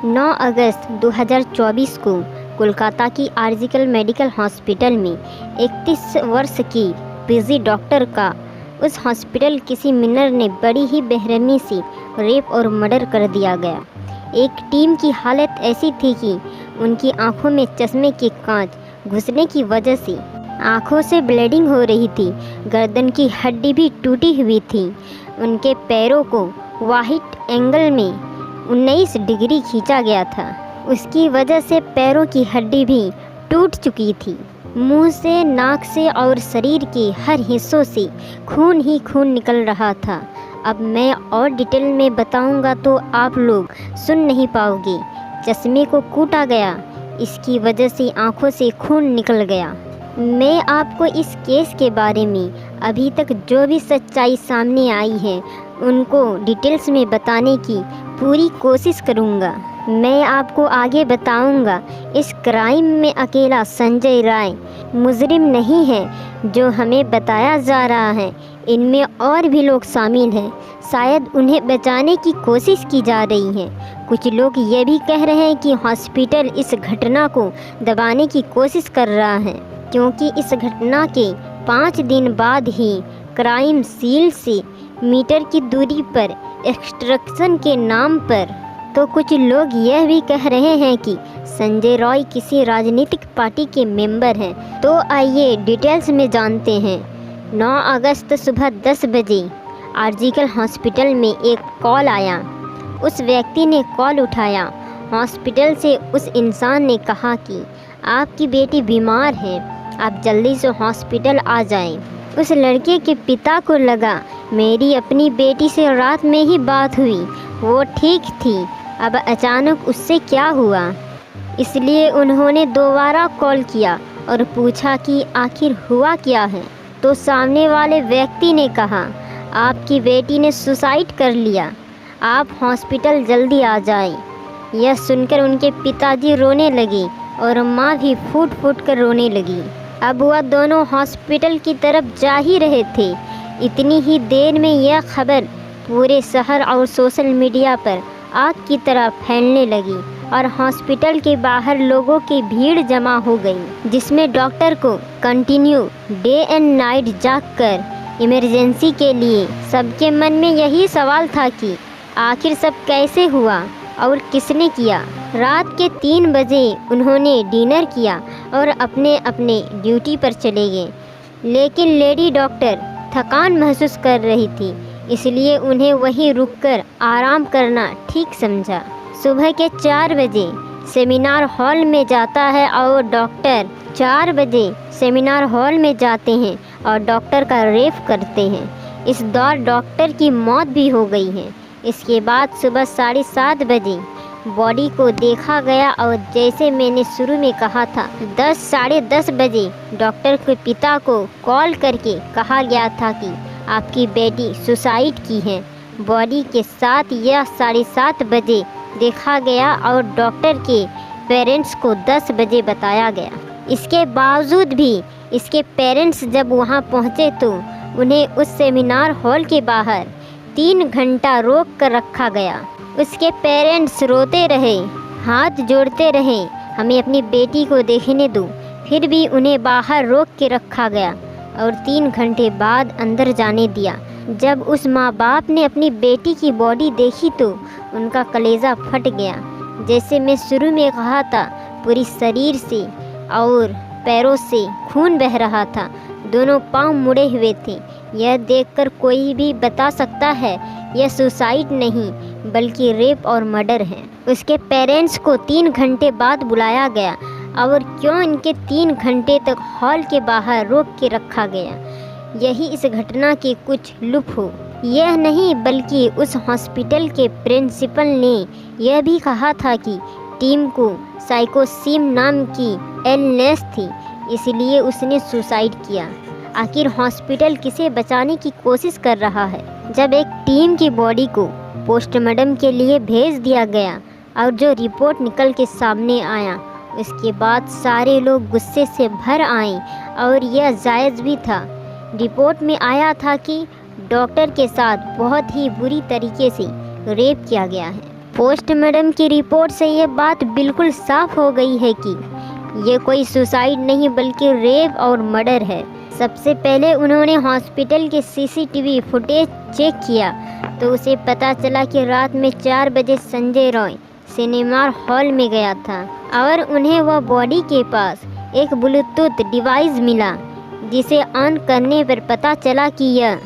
9 अगस्त 2024 को कोलकाता की आर्जिकल medical hospital में 31 वर्ष की पीजी डॉक्टर का उस हॉस्पिटल किसी मिनर ने बड़ी ही बेरहमी से रेप और मर्डर कर दिया गया। एक टीम की हालत ऐसी थी कि उनकी आंखों में चश्मे के कांच घुसने की वजह से आंखों से ब्लीडिंग हो रही थी। गर्दन की हड्डी भी टूटी हुई थी। उनके पैरों को वाइट एंगल में 19 डिग्री खींचा गया था। उसकी वजह से पैरों की हड्डी भी टूट चुकी थी। मुंह से, नाक से और शरीर के हर हिस्सों से खून ही खून निकल रहा था। अब मैं और डिटेल में बताऊंगा तो आप लोग सुन नहीं पाओगे। चश्मे को कूटा गया, इसकी वजह से आंखों से खून निकल गया। मैं आपको इस केस के बारे में अभी तक जो भी सच्चाई सामने आई है उनको डिटेल्स में बताने की पूरी कोशिश करूंगा। मैं आपको आगे बताऊंगा। इस क्राइम में अकेला संजय राय मुजरिम नहीं है जो हमें बताया जा रहा है, इनमें और भी लोग शामिल हैं। शायद उन्हें बचाने की कोशिश की जा रही है। कुछ लोग ये भी कह रहे हैं कि हॉस्पिटल इस घटना को दबाने की कोशिश कर रहा है, क्योंकि इस घटना के 5 दिन बाद ही क्राइम सीन से मीटर की दूरी पर एक्सट्रैक्शन के नाम पर। तो कुछ लोग यह भी कह रहे हैं कि संजय रॉय किसी राजनीतिक पार्टी के मेंबर हैं। तो आइए डिटेल्स में जानते हैं। 9 अगस्त सुबह 10 बजे आर्जिकल हॉस्पिटल में एक कॉल आया। उस व्यक्ति ने कॉल उठाया। हॉस्पिटल से उस इंसान ने कहा कि आपकी बेटी बीमार है, आप जल्दी से हॉस्पिटल आ जाएं। उस लड़के के पिता को लगा मेरी अपनी बेटी से रात में ही बात हुई, वो ठीक थी, अब अचानक उससे क्या हुआ। इसलिए उन्होंने दोबारा कॉल किया और पूछा कि आखिर हुआ क्या है। तो सामने वाले व्यक्ति ने कहा आपकी बेटी ने सुसाइड कर लिया, आप हॉस्पिटल जल्दी आ जाएं। यह सुनकर उनके पिताजी रोने लगे और माँ भी फूट फूट कर रोने लगी। अब वह दोनों हॉस्पिटल की तरफ जा ही रहे थे। इतनी ही देर में यह खबर पूरे शहर और सोशल मीडिया पर आग की तरह फैलने लगी और हॉस्पिटल के बाहर लोगों की भीड़ जमा हो गई, जिसमें डॉक्टर को कंटिन्यू डे एंड नाइट जागकर इमरजेंसी के लिए। सबके मन में यही सवाल था कि आखिर सब कैसे हुआ और किसने किया। रात के 3 बजे उन्होंने डिनर किया और अपने अपने ड्यूटी पर चले गए। लेकिन लेडी डॉक्टर थकान महसूस कर रही थी, इसलिए उन्हें वहीं रुककर आराम करना ठीक समझा। सुबह के 4 बजे सेमिनार हॉल में जाता है और डॉक्टर 4 बजे सेमिनार हॉल में जाते हैं और डॉक्टर का रेप करते हैं। इस दौर डॉक्टर की मौत भी हो गई है। इसके बाद सुबह 7:30 बजे बॉडी को देखा गया और जैसे मैंने शुरू में कहा था 10 - 10:30 बजे डॉक्टर के पिता को कॉल करके कहा गया था कि आपकी बेटी सुसाइड की है। बॉडी के साथ यह 7:30 बजे देखा गया और डॉक्टर के पेरेंट्स को 10 बजे बताया गया। इसके बावजूद भी इसके पेरेंट्स जब वहां पहुंचे तो उन्हें उस सेमिनार हॉल के बाहर 3 घंटा रोक कर रखा गया। उसके पेरेंट्स रोते रहे, हाथ जोड़ते रहे, हमें अपनी बेटी को देखने दो। फिर भी उन्हें बाहर रोक के रखा गया और 3 घंटे बाद अंदर जाने दिया। जब उस माँ बाप ने अपनी बेटी की बॉडी देखी तो उनका कलेजा फट गया। जैसे मैं शुरू में कहा था, पूरी शरीर से और पैरों से खून बह रहा था। दोनों पांव मुड़े हुए थे। यह देखकर कोई भी बता सकता है यह सुसाइड नहीं बल्कि रेप और मर्डर है। उसके पेरेंट्स को 3 घंटे बाद बुलाया गया और क्यों इनके 3 घंटे तक हॉल के बाहर रोक के रखा गया, यही इस घटना के कुछ लुप हो। यह नहीं बल्कि उस हॉस्पिटल के प्रिंसिपल ने यह भी कहा था कि टीम को साइकोसिस नाम की इलनेस थी, इसलिए उसने सुसाइड किया। आखिर हॉस्पिटल किसे बचाने की कोशिश कर रहा है? जब एक टीम की बॉडी को पोस्टमार्टम के लिए भेज दिया गया और जो रिपोर्ट निकल के सामने आया, उसके बाद सारे लोग गुस्से से भर आए और यह जायज़ भी था। रिपोर्ट में आया था कि डॉक्टर के साथ बहुत ही बुरी तरीके से रेप किया गया है। पोस्टमार्टम की रिपोर्ट से ये बात बिल्कुल साफ हो गई है कि ये कोई सुसाइड नहीं बल्कि रेप और मर्डर है। सबसे पहले उन्होंने हॉस्पिटल के सीसीटीवी फुटेज चेक किया तो उसे पता चला कि रात में 4 बजे संजय रॉय सिनेमा हॉल में गया था और उन्हें वह बॉडी के पास एक ब्लूटूथ डिवाइस मिला जिसे ऑन करने पर पता चला कि यह